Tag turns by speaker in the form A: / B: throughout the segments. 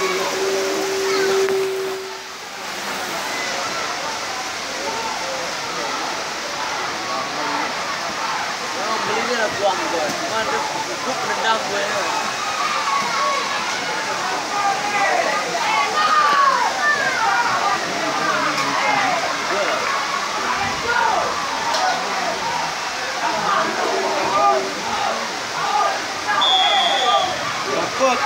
A: Belinya lah buang gue, cuma ada cukup nendang gue. Takut.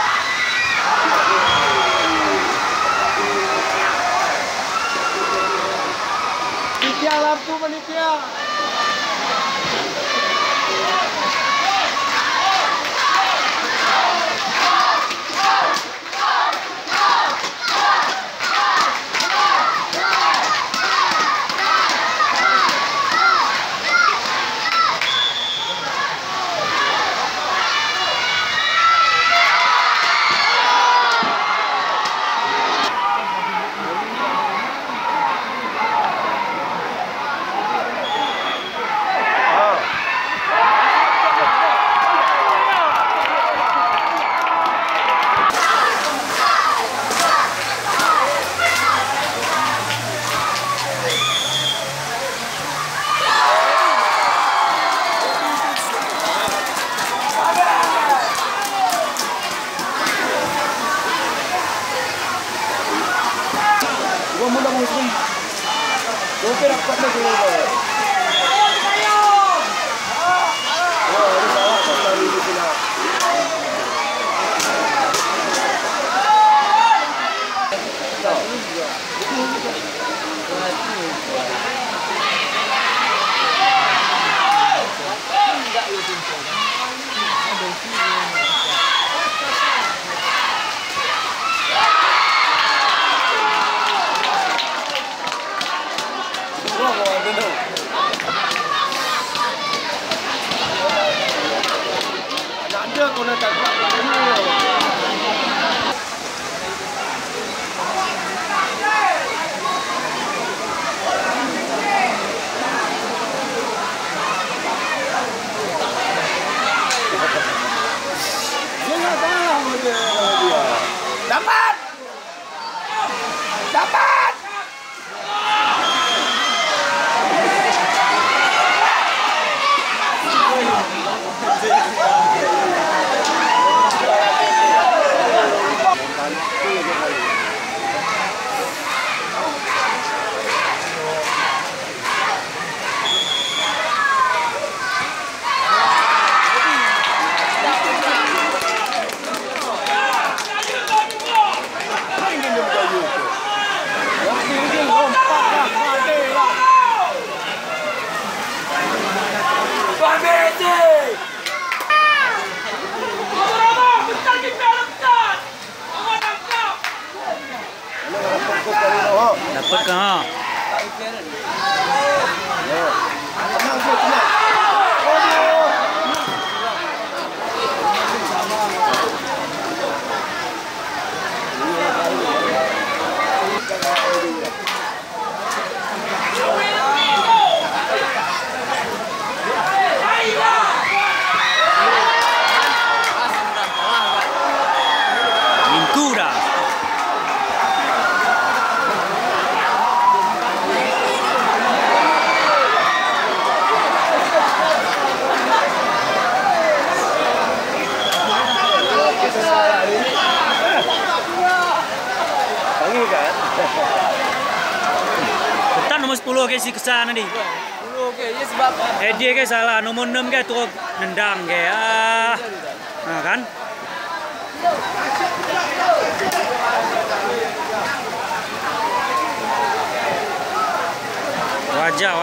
A: Panitia lampu panitia. Mula muslim. Dokter dapat lagi ni. Oh, ini salah pasal ini pula. Ada kau nak tak dapat. Dapat. Dapat ke ha? Tenang je, tenang. Betul nomor 10 ke si kesan tadi. 10 ke ya sebab dia ke salah nomor 6 ke turut nendang ke ah. Nah kan? Wajah